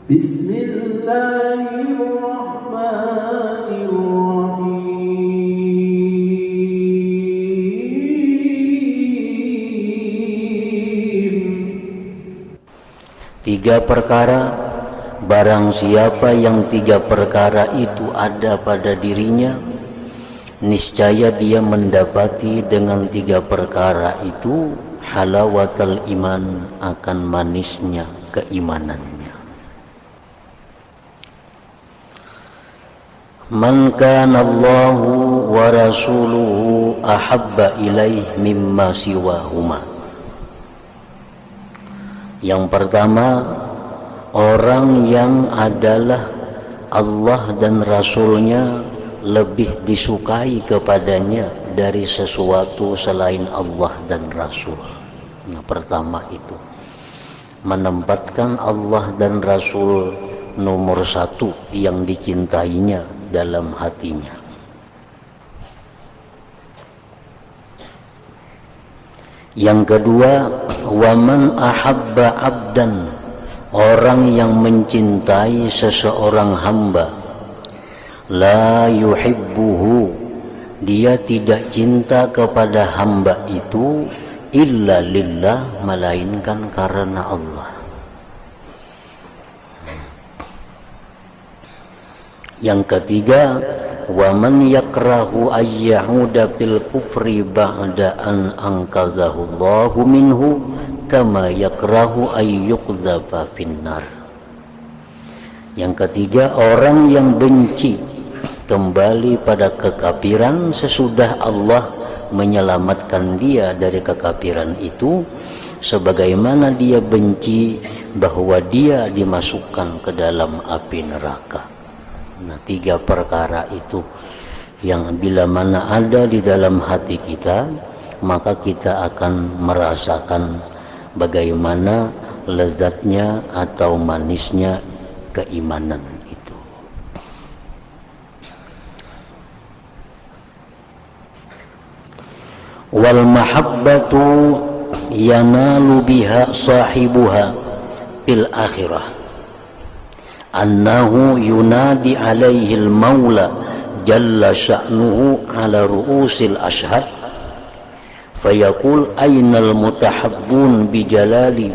Bismillahirrahmanirrahim. Tiga perkara, barang siapa yang tiga perkara itu ada pada dirinya, niscaya dia mendapati dengan tiga perkara itu halawatul iman, akan manisnya keimanannya. Man kana Allahu wa rasuluhu ahabba ilaih mimma siwahuma. Yang pertama, orang yang adalah Allah dan Rasulnya lebih disukai kepadanya dari sesuatu selain Allah dan Rasul. Nah, pertama itu menempatkan Allah dan Rasul nomor satu yang dicintainya dalam hatinya. Yang kedua, waman ahabba abdan, orang yang mencintai seseorang hamba, la yuhibbuhu, dia tidak cinta kepada hamba itu illa lillah, melainkan karena Allah. Yang ketiga, waman yakrahu ayyahuda fil kufri ba'da an anqazahu Allahu minhu kama yakrahu ayyuqdhafa finnar. Yang ketiga, orang yang benci kembali pada kekafiran sesudah Allah menyelamatkan dia dari kekafiran itu, sebagaimana dia benci bahwa dia dimasukkan ke dalam api neraka. Nah, tiga perkara itu yang bila mana ada di dalam hati kita, maka kita akan merasakan bagaimana lezatnya atau manisnya keimanan itu. Wal mahabbatu yanalu biha sahibuha fil akhirah annahu yunadi alaihi al-maula jalla sya'nuhu ala ru'usil ashhad fayaqul aynal mutahabbun bijalali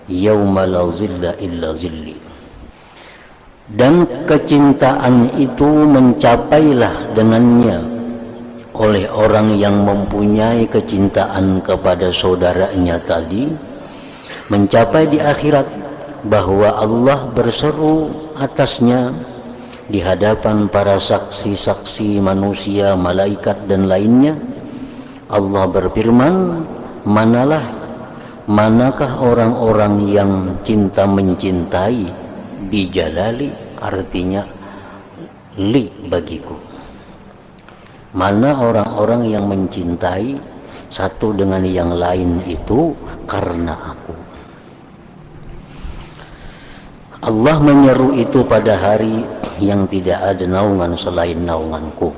yawma la zilla illa zilli. Dan kecintaan itu mencapailah dengannya oleh orang yang mempunyai kecintaan kepada saudaranya tadi, mencapai di akhirat bahwa Allah berseru atasnya di hadapan para saksi-saksi manusia, malaikat dan lainnya. Allah berfirman, manakah orang-orang yang cinta mencintai, bijalali artinya li bagiku. Mana orang-orang yang mencintai satu dengan yang lain itu karena aku. Allah menyeru itu pada hari yang tidak ada naungan selain naunganku.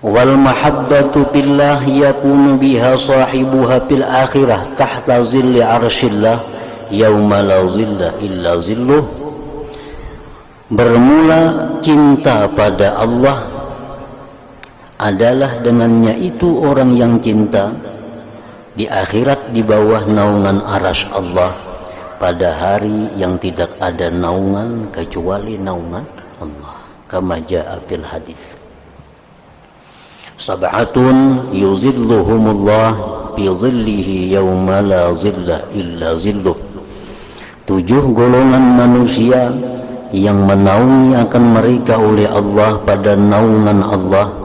Wal mahabbatu billah yakunu biha sahibuha fil akhirah tahta zilli arshillah yauma la zilla illa zilluh. Bermula cinta pada Allah adalah dengannya itu orang yang cinta di akhirat di bawah naungan arasy Allah pada hari yang tidak ada naungan kecuali naungan Allah. Kama jaa fil hadis, sab'atun yuzilluhumullah bi dhillihi yauma la zilla illa zilluh. 7 golongan manusia yang menaungi akan mereka oleh Allah pada naungan Allah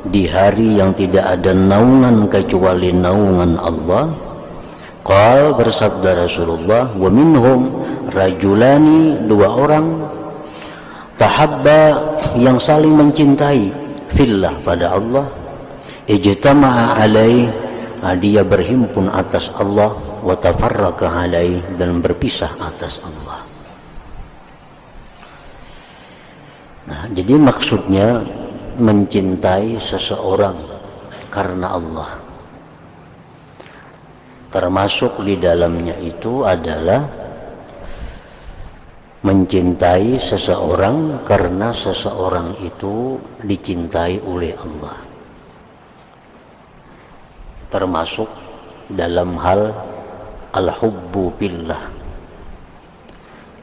di hari yang tidak ada naungan kecuali naungan Allah. Qal, bersabda Rasulullah, wa minhum rajulani, 2 orang, tahabba, yang saling mencintai, fillah, pada Allah, ijtama'a alaih, dia berhimpun atas Allah, wa tafarraqa alaih, dan berpisah atas Allah. Nah, jadi maksudnya mencintai seseorang karena Allah. Termasuk di dalamnya itu adalah mencintai seseorang karena seseorang itu dicintai oleh Allah. Termasuk dalam hal al-hubbu billah.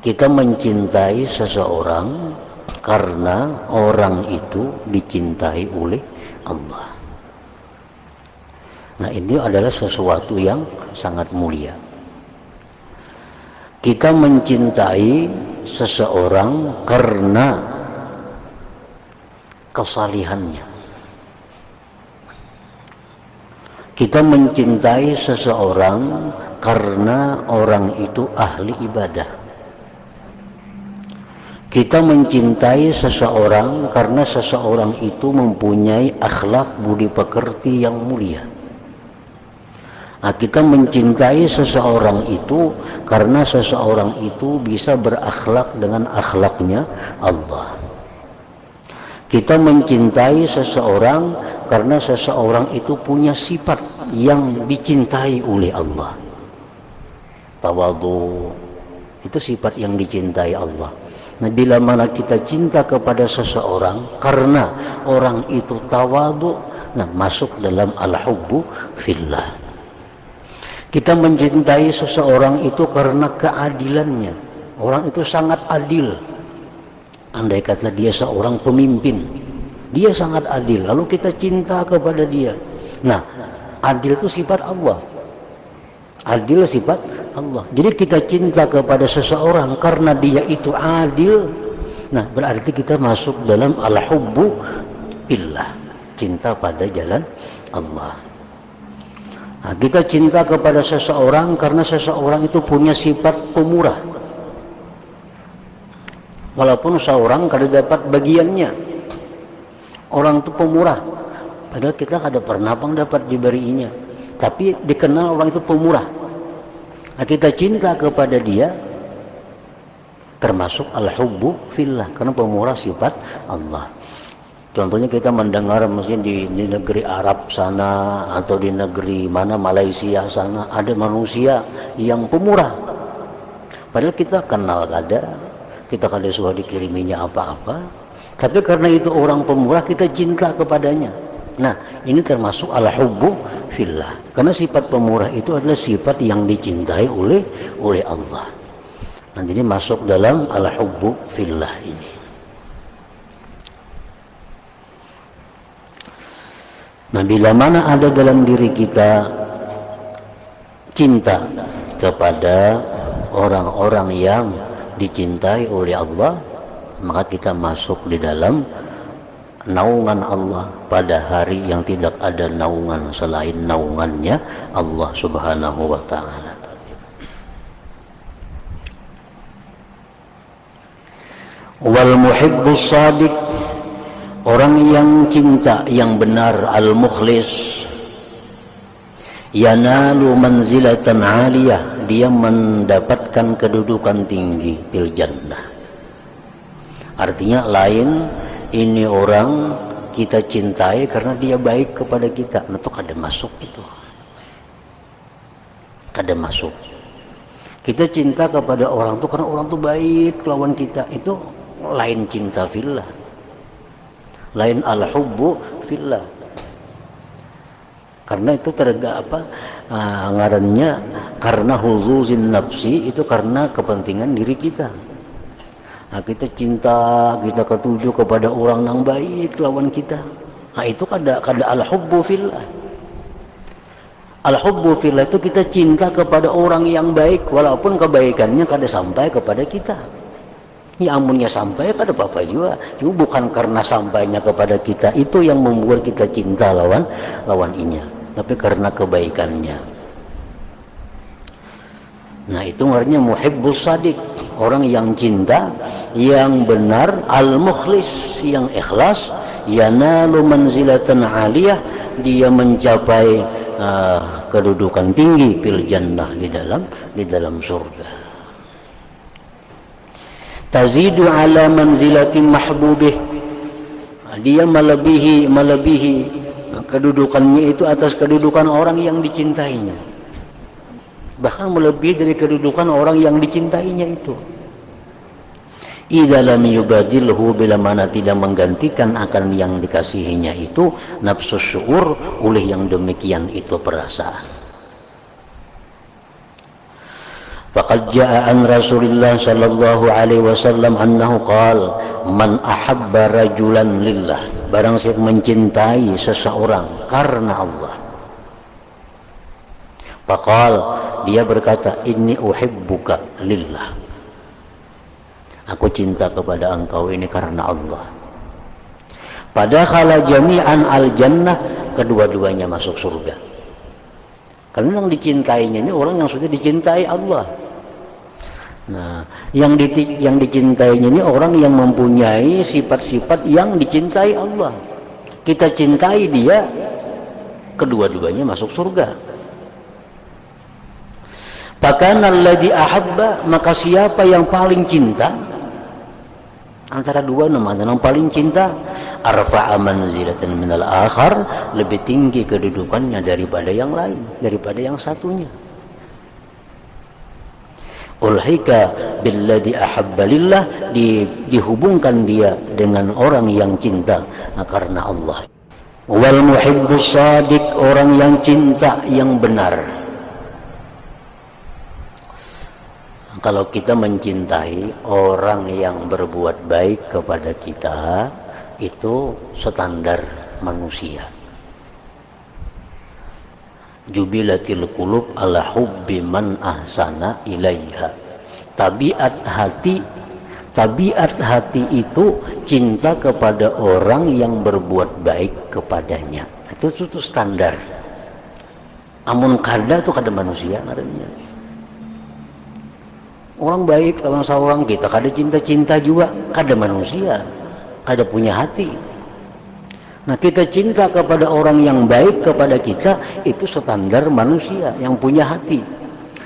Kita mencintai seseorang karena orang itu dicintai oleh Allah. Nah, ini adalah sesuatu yang sangat mulia. Kita mencintai seseorang karena kesalihannya. Kita mencintai seseorang karena orang itu ahli ibadah. Kita mencintai seseorang karena seseorang itu mempunyai akhlak budi pekerti yang mulia. Nah, kita mencintai seseorang itu karena seseorang itu bisa berakhlak dengan akhlaknya Allah. Kita mencintai seseorang karena seseorang itu punya sifat yang dicintai oleh Allah. Tawadhu itu sifat yang dicintai Allah. Nah, bila mana kita cinta kepada seseorang karena orang itu tawadhu, nah masuk dalam al-hubbu fillah. Kita mencintai seseorang itu karena keadilannya. Orang itu sangat adil. Andai kata dia seorang pemimpin, dia sangat adil, lalu kita cinta kepada dia. Nah, adil itu sifat Allah. Adil sifat Allah. Jadi kita cinta kepada seseorang karena dia itu adil. Nah, berarti kita masuk dalam al-hubbu billah, cinta pada jalan Allah. Nah, kita cinta kepada seseorang karena seseorang itu punya sifat pemurah. Walaupun seorang kada dapat bagiannya, orang itu pemurah. Padahal kita kada pernah dapat diberinya, tapi dikenal orang itu pemurah. Nah, kita cinta kepada dia termasuk al-hubbu fillah, karena pemurah sifat Allah. Contohnya kita mendengar mungkin di negeri Arab sana atau di negeri mana Malaysia sana ada manusia yang pemurah. Padahal kita kenal kita kada suka dikiriminya apa-apa. Tapi karena itu orang pemurah kita cinta kepadanya. Nah, ini termasuk al-hubbu fillah. Karena sifat pemurah itu adalah sifat yang dicintai oleh Allah. Nah, jadi masuk dalam al-hubbu fillah ini. Nah, bila mana ada dalam diri kita cinta kepada orang-orang yang dicintai oleh Allah, maka kita masuk di dalam naungan Allah pada hari yang tidak ada naungan selain naungannya Allah Subhanahu wa ta'ala. Wal muhibbus shadiq, orang yang cinta yang benar, al-mukhlis, yanalu manzilatan aliyah, dia mendapatkan kedudukan tinggi fil jannah. Artinya lain, ini orang kita cintai karena dia baik kepada kita. Nah, itu kada masuk itu. Kada masuk. Kita cinta kepada orang itu karena orang itu baik lawan kita. Itu lain cinta fillah. Lain al-hubbu fillah. Karena itu ngarannya karena huzuzin nafsi, itu karena kepentingan diri kita. Nah, kita cinta, kita ketuju kepada orang yang baik lawan kita. Nah, itu kada al-hubbu fillah. Al-hubbu fillah itu kita cinta kepada orang yang baik walaupun kebaikannya kada sampai kepada kita. Ya amunnya sampai pada apa juga. Cuma bukan karena sampainya kepada kita itu yang membuat kita cinta lawan inya, tapi karena kebaikannya. Nah, itu artinya muhibbus shadiq, orang yang cinta, yang benar, al-mukhlis, yang ikhlas, yanalu manzilatan aliyah, dia mencapai kedudukan tinggi fil jannah, di dalam surga. Tazidu ala manzilati mahbubih, dia melebihi kedudukannya itu atas kedudukan orang yang dicintainya. bahkan melebihi dari kedudukan orang yang dicintainya itu. Idza lam yubadilhu, bila mana tidak menggantikan akan yang dikasihinya itu nafsu syuur, oleh yang demikian itu perasaan. Faqad jaa an Rasulillah sallallahu alaihi wasallam annahu qala man ahabba rajulan lillah, barang siapa mencintai seseorang karena Allah. Faqal, dia berkata, inni uhibbuka lillah, aku cinta kepada engkau ini karena Allah. Padahal jami'an al-jannah, kedua-duanya masuk surga. Karena yang dicintainya ini orang yang sudah dicintai Allah. Nah, yang dicintainya ini orang yang mempunyai sifat-sifat yang dicintai Allah. Kita cintai dia, kedua-duanya masuk surga. Bahkan alladzi ahabba, maka siapa yang paling cinta antara dua nama, yang paling cinta, arfa'a manzilatan minal akhar, lebih tinggi kedudukannya daripada yang lain, daripada yang satunya. Ulhika billadzi ahabba lillah, dihubungkan dia dengan orang yang cinta karena Allah. Wal muhibbus shadiq, orang yang cinta yang benar. Kalau kita mencintai orang yang berbuat baik kepada kita, itu standar manusia. Jubilatil qulub ala hubbi man ahsana ilaiha. Tabiat hati itu cinta kepada orang yang berbuat baik kepadanya. Itu standar. Amun kada itu kada manusia namanya. Orang baik sama seorang kita kada cinta juga, kada manusia, kada punya hati. Nah, kita cinta kepada orang yang baik kepada kita, itu standar manusia yang punya hati.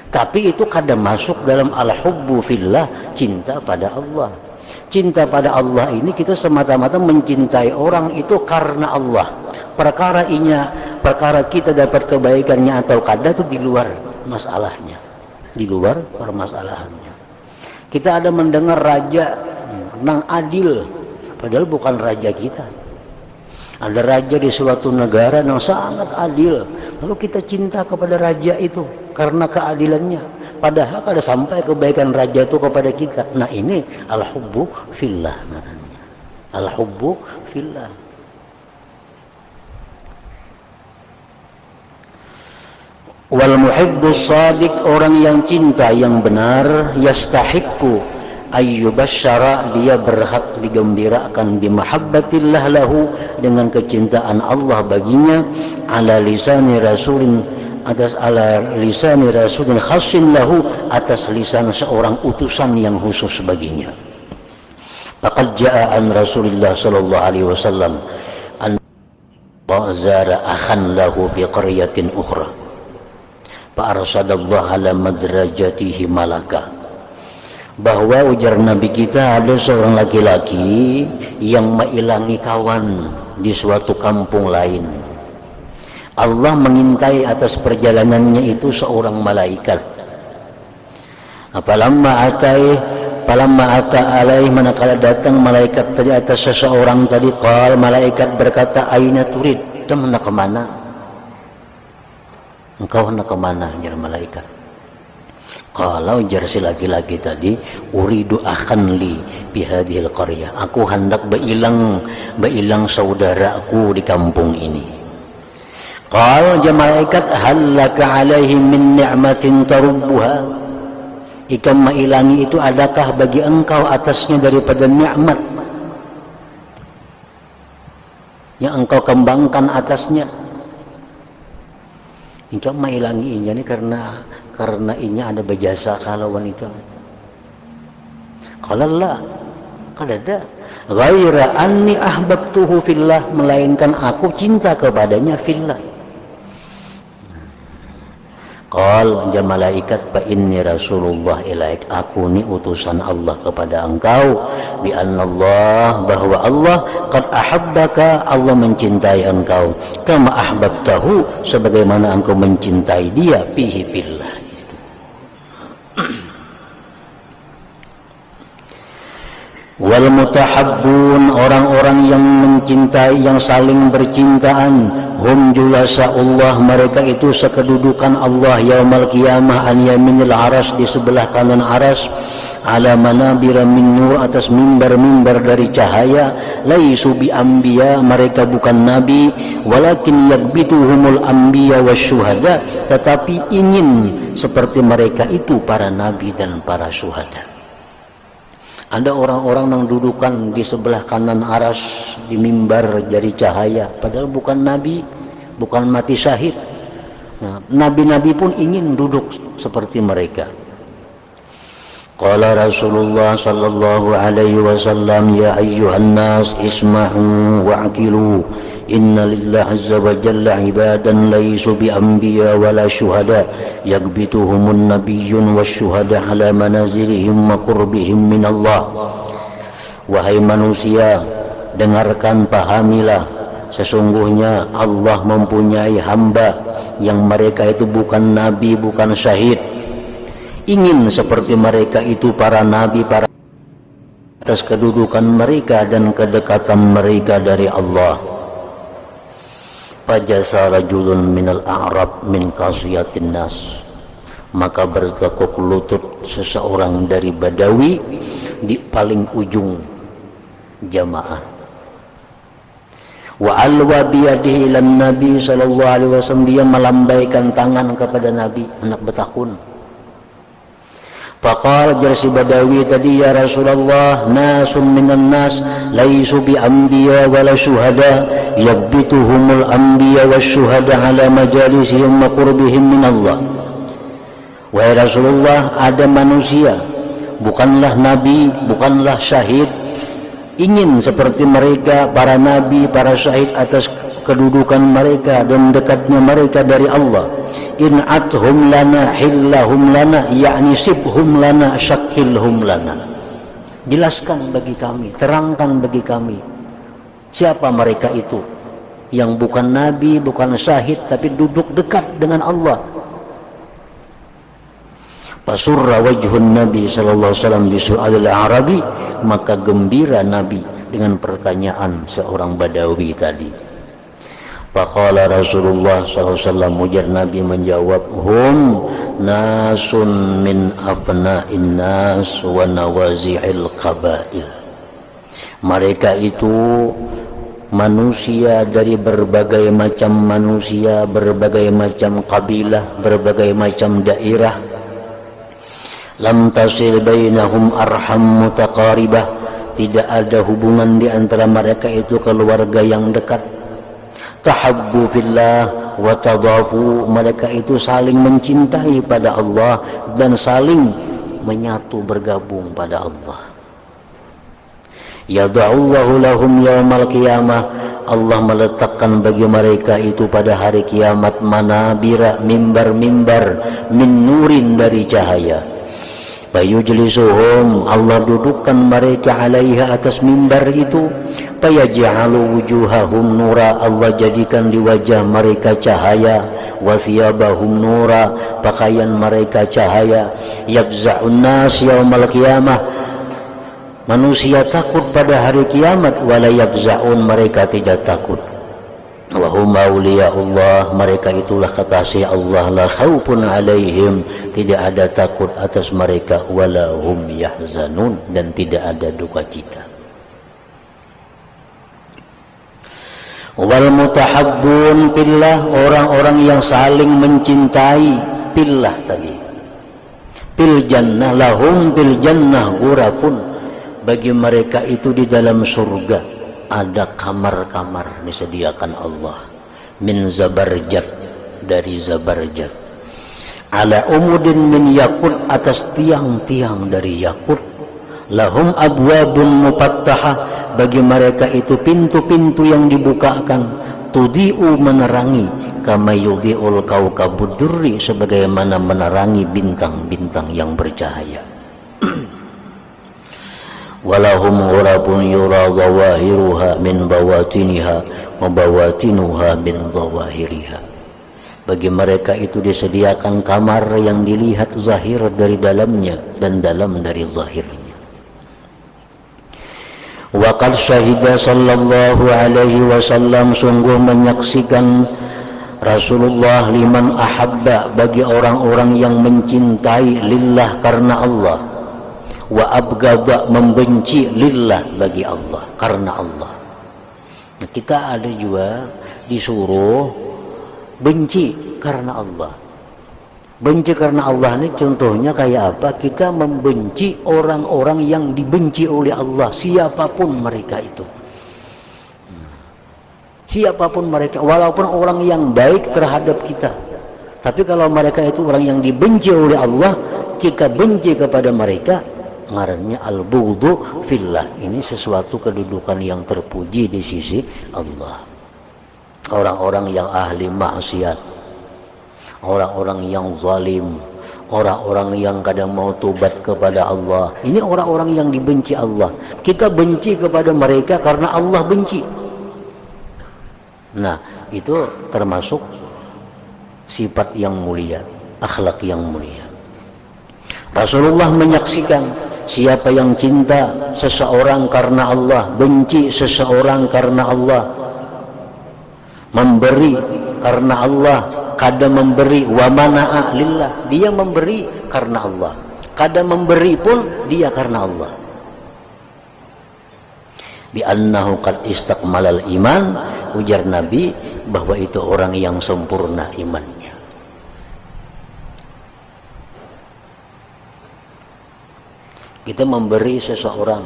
Tapi itu kada masuk dalam al-hubbu fillah, cinta pada Allah. Cinta pada Allah ini kita semata-mata mencintai orang itu karena Allah. Perkara kita dapat kebaikannya atau kada itu di luar masalahnya, di luar permasalahannya. Kita ada mendengar raja nang adil, padahal bukan raja kita. Ada raja di suatu negara yang sangat adil, lalu kita cinta kepada raja itu karena keadilannya, padahal kada sampai kebaikan raja itu kepada kita. Nah, ini al-hubbu fillah namanya. Al-hubbu fillah. Wal muhibbus shadiq, orang yang cinta yang benar, yastahiqqu ayyubasyara, dia berhak digembirakan bimahabbatillah lahu, dengan kecintaan Allah baginya, ala lisani rasulin, atas ala lisani rasulin khassin lahu, atas lisan seorang utusan yang khusus baginya. Faqad jaa an Rasulillah sallallahu alaihi wasallam an zara akhan lahu fi qaryatin ukhra fa arsadallahu ala madrajatihi malaka, bahwa ujar Nabi kita, ada seorang laki-laki yang mailangi kawan di suatu kampung lain. Allah mengintai atas perjalanannya itu seorang malaikat. Falamma ata alaih, manakala datang malaikat tadi atas seseorang tadi, qal, malaikat berkata, aina turid, kamu nak kemana? Engkau nak kemana? Jar malaikat. Kalau jar si laki-laki tadi, uridu akhan li bihadhil qaryah, aku hendak bailang saudaraku di kampung ini. Qal, jar malaikat, hal laka alaihi min ni'matin tarubbuha, ikam mailangi itu adakah bagi engkau atasnya daripada nikmat yang engkau kembangkan atasnya? Ikam mailangi ini karena ini ada berjasa kalau wanita. Kalau lah, kada ada. Ghaira anni ahbabtuhu fillah, melainkan aku cinta kepadanya fillah. Qal, ja malaikat, fa inni rasulullah ilaik, aku ni utusan Allah kepada engkau, bi annallah, bahwa Allah qad ahabbaka, Allah mencintai engkau, kama ahbabtahu, sebagaimana engkau mencintai dia, fihi billah, itu wal mutahabbun, orang-orang yang mencintai, yang saling bercintaan, hum julasaullah, mereka itu sekedudukan Allah yaumal qiyamah an yaminil aras, di sebelah kanan aras, ala manabira min nur, atas mimbar-mimbar dari cahaya, laisu bi anbiya, mereka bukan nabi, walakin yagbituhumul anbiya wasyuhada, tetapi ingin seperti mereka itu para nabi dan para syuhada. Ada orang-orang yang dudukan di sebelah kanan aras di mimbar dari cahaya, padahal bukan nabi, bukan mati syahid. Nah, nabi-nabi pun ingin duduk seperti mereka. Qala Rasulullah sallallahu alaihi wasallam, ya ayyuhan nas isma'u wa'qilu, inna lillahi azza wa jalla ibadan laysu bi anbiya wala syuhada, yagbituhumun nabiyyun wasyuhada ala manazilihim wa qurbihim min Allah. Wahai manusia, dengarkan, pahamilah, sesungguhnya Allah mempunyai hamba yang mereka itu bukan nabi, bukan syahid. Ingin seperti mereka itu para nabi, para atas kedudukan mereka dan kedekatan mereka dari Allah. Fajasa rajulun minal a'rab min qasiyatin nas, maka bertekuk lutut seseorang dari Badawi di paling ujung jamaah. Wa alwa biyadihi lan nabi sallallahu alaihi wasallam, dia melambaikan tangan kepada Nabi, anak betakun. Faqala, si Badawi tadi, ya Rasulullah, nasun minan nas laisu bi anbiya wala syuhada, yabbituhumul anbiya wasyuhada ala majalisihim wa qurbihim min Allah. Wahai Rasulullah, ada manusia bukanlah nabi, bukanlah syahid, ingin seperti mereka para nabi, para syahid atas kedudukan mereka dan dekatnya mereka dari Allah. In'athum lana hillahum lana, yakni sibhum lana syakilhum lana. Jelaskan bagi kami, terangkan bagi kami, siapa mereka itu yang bukan nabi, bukan syahid, tapi duduk dekat dengan Allah. Fasurra wajhun nabi sallallahu alaihi wasallam bisu'alil arabi, maka gembira nabi dengan pertanyaan seorang Badawi tadi. Faqala Rasulullah SAW, ujar Nabi menjawab, hum nasun min afna'in nas wa nawazi'il qabail. Mereka itu manusia dari berbagai macam manusia, berbagai macam kabilah, berbagai macam daerah. Lam tasil bainahum arham mutaqaribah, tidak ada hubungan di antara mereka itu keluarga yang dekat. Tahabbu fillah wa tadafu, mereka itu saling mencintai pada Allah dan saling menyatu bergabung pada Allah. Yada'ullahu lahum yaumal qiyamah, Allah meletakkan bagi mereka itu pada hari kiamat manabira, mimbar-mimbar min nurin, dari cahaya. Fayujlisuhum, Allah dudukkan mereka alaiha, atas mimbar itu. Fayaj'alu wujuhahum nura, Allah jadikan di wajah mereka cahaya. Wa thiyabahum nura, pakaian mereka cahaya. Yabza'un nas yaumal qiyamah, manusia takut pada hari kiamat. Wala yabza'un, mereka tidak takut. Wa hum awliyaullah, mereka itulah kekasih Allah. La khaufun alaihim, tidak ada takut atas mereka. Wala hum yahzanun, dan tidak ada duka cita. Wal mutahabbun fillah, orang-orang yang saling mencintai fillah tadi. Fil jannah lahum, fil jannah ghurafun, bagi mereka itu di dalam surga ada kamar-kamar disediakan Allah. Min zabarjat, dari zabarjat. Ala umudin min yakut, atas tiang-tiang dari yakut. Lahum abwabun mufattahah, bagi mereka itu pintu-pintu yang dibukakan. Tudi'u, menerangi, kama yudhi'ul kaukabud durri, sebagaimana menerangi bintang-bintang yang bercahaya. Walahum ghurabun yura zawahiruha min bawatiniha wa bawatinuha min zawahiriha, bagi mereka itu disediakan kamar yang dilihat zahir dari dalamnya dan dalam dari zahirnya. Wa qad syahida sallallahu alaihi wasallam, sungguh menyaksikan Rasulullah liman ahabba, bagi orang-orang yang mencintai lillah karena Allah, wa abghadha, membenci lillah bagi Allah karena Allah. Nah, kita ada juga disuruh benci karena Allah. Benci karena Allah ini contohnya kayak apa? Kita membenci orang-orang yang dibenci oleh Allah, siapapun mereka itu. Siapapun mereka, walaupun orang yang baik terhadap kita. Tapi kalau mereka itu orang yang dibenci oleh Allah, kita benci kepada mereka, ngarannya al-bughdhu fillah. Ini sesuatu kedudukan yang terpuji di sisi Allah. Orang-orang yang ahli maksiat, orang-orang yang zalim, orang-orang yang kadang mau tobat kepada Allah, ini orang-orang yang dibenci Allah. Kita benci kepada mereka karena Allah benci. Nah, itu termasuk sifat yang mulia, akhlak yang mulia. Rasulullah menyaksikan siapa yang cinta seseorang karena Allah, benci seseorang karena Allah, memberi karena Allah, kadang memberi wa mana'a lillah, dia memberi karena Allah, kadang memberi pun dia karena Allah. Bi annahu qad istakmalal iman, ujar Nabi bahwa itu orang yang sempurna imannya. Kita memberi seseorang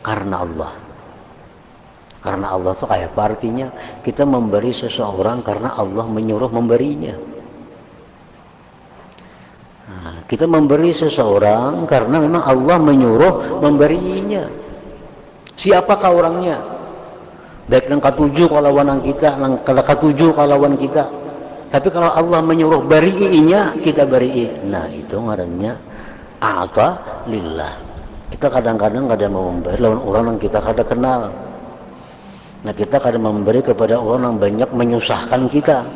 karena Allah. Karena Allah itu kayak apa artinya? Kita memberi seseorang karena Allah menyuruh memberinya. Nah, kita memberi seseorang karena memang Allah menyuruh memberinya. Siapakah orangnya? Baik yang ketujuh kalawan kita, yang ketujuh kalawan kita. Tapi kalau Allah menyuruh beri'inya, kita beri'i. Nah, itu ngarannya a'ta lillah. Kita kadang-kadang mau memberi lawan orang yang kita kada kenal. Nah, kita kadang memberi kepada orang yang banyak menyusahkan kita.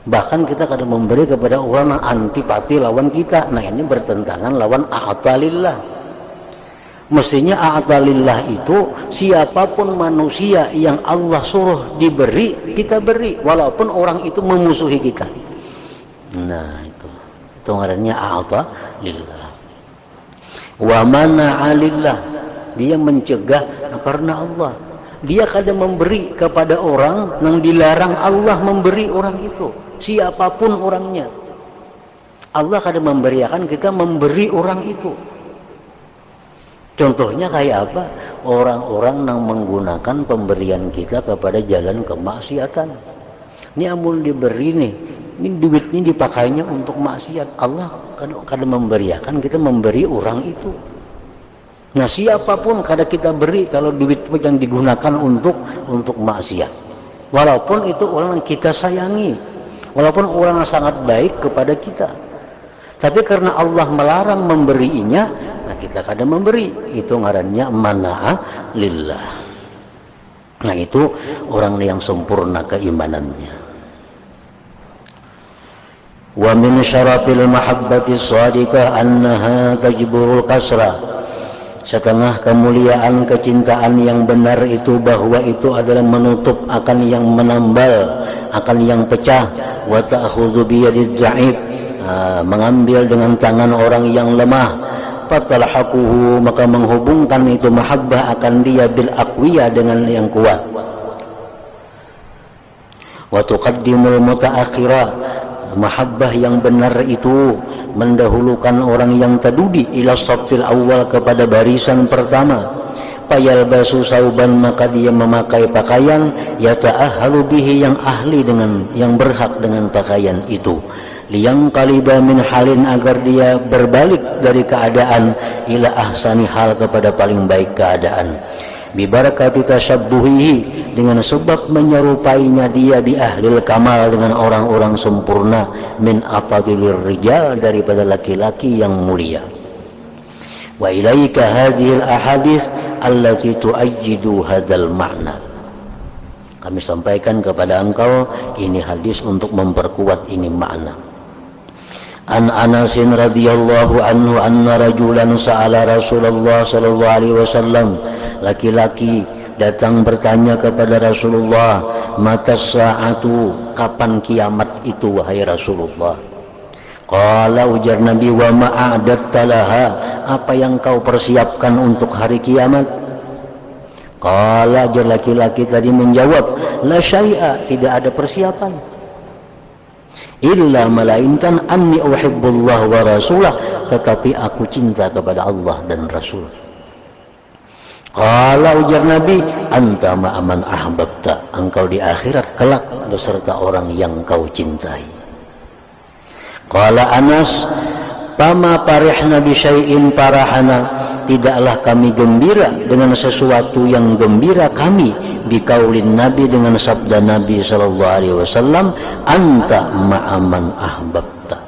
Bahkan kita kadang memberi kepada orang yang antipati lawan kita. Nah, ini bertentangan lawan a'ta lillah. Mestinya a'ta lillah itu siapapun manusia yang Allah suruh diberi, kita beri, walaupun orang itu memusuhi kita. Nah, itu ngarannya a'ta lillah. Wa mana'a lillah, dia mencegah karena Allah. Dia kadang memberi kepada orang yang dilarang Allah memberi orang itu, siapapun orangnya. Allah kadang memberikan, kita memberi orang itu. Contohnya kayak apa? Orang-orang yang menggunakan pemberian kita kepada jalan kemaksiatan. Ini amul diberi nih, ini duit ini dipakainya untuk maksiat. Allah kadang memberikan, kita memberi orang itu. Nah, siapapun kadang kita beri kalau duit yang digunakan untuk maksiat. Walaupun itu orang yang kita sayangi, walaupun orang yang sangat baik kepada kita. Tapi karena Allah melarang memberinya, nah kita kadang memberi. Itu ngarannya mana'a lillah. Nah, itu orang yang sempurna keimanannya. Wa min syarafil mahabbati shadiqah annaha tajburul kasra. Setengah kemuliaan kecintaan yang benar itu bahwa itu adalah menutup akan yang menambal, akan yang pecah. Wa ta'khudhu biyadid dha'if, mengambil dengan tangan orang yang lemah. Fatalhaquhu, maka menghubungkan itu mahabbah akan dia bil aqwiya, dengan yang kuat. Wa tuqaddimul mutaakhira, mahabbah yang benar itu mendahulukan orang yang tadudi ila saffil awal, kepada barisan pertama. Payalbasu sauban, maka dia memakai pakaian yata'ahhalu bihi, yang ahli dengan, yang berhak dengan pakaian itu. Liyang qaliba min halin, agar dia berbalik dari keadaan ila ahsani hal, kepada paling baik keadaan. Bibarakati tasyabbuhihi, dengan sebab menyerupainya dia bi ahlil kamal, dengan orang-orang sempurna, min afadilir rijal, daripada laki-laki yang mulia. Wa ilaika hadhil ahadits allati tu'ayyidu hadzal ma'na. Kami sampaikan kepada engkau ini hadis untuk memperkuat ini makna. An Anasin radhiyallahu anhu anna rajulan sa'ala Rasulullah sallallahu alaihi wasallam, laki-laki datang bertanya kepada Rasulullah, matas sa'atu, kapan kiamat itu wahai Rasulullah? Qala, ujar Nabi, wa ma'adatta laha, apa yang kau persiapkan untuk hari kiamat? Qala, ajar laki-laki tadi menjawab, la syai'a, tidak ada persiapan, illa melainkan anni uhibbullah wa rasulah, tetapi aku cinta kepada Allah dan Rasul. Qala, ujar Nabi, anta ma'aman ahbabta, engkau di akhirat kelak beserta orang yang kau cintai. Qala Anas, pama parihna bi syai'in parahana, tidaklah kami gembira dengan sesuatu yang gembira kami, biqaulin Nabi, dengan sabda Nabi sallallahu alaihi wasallam, anta ma'aman ahbabta.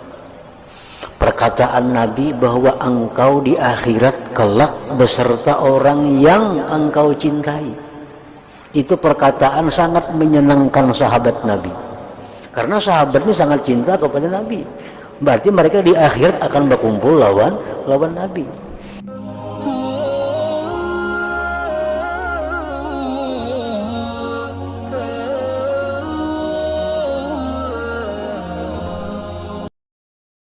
Perkataan Nabi bahwa engkau di akhirat kelak beserta orang yang engkau cintai, itu perkataan sangat menyenangkan sahabat Nabi, karena sahabat ini sangat cinta kepada Nabi. Berarti mereka di akhirat akan berkumpul lawan Nabi.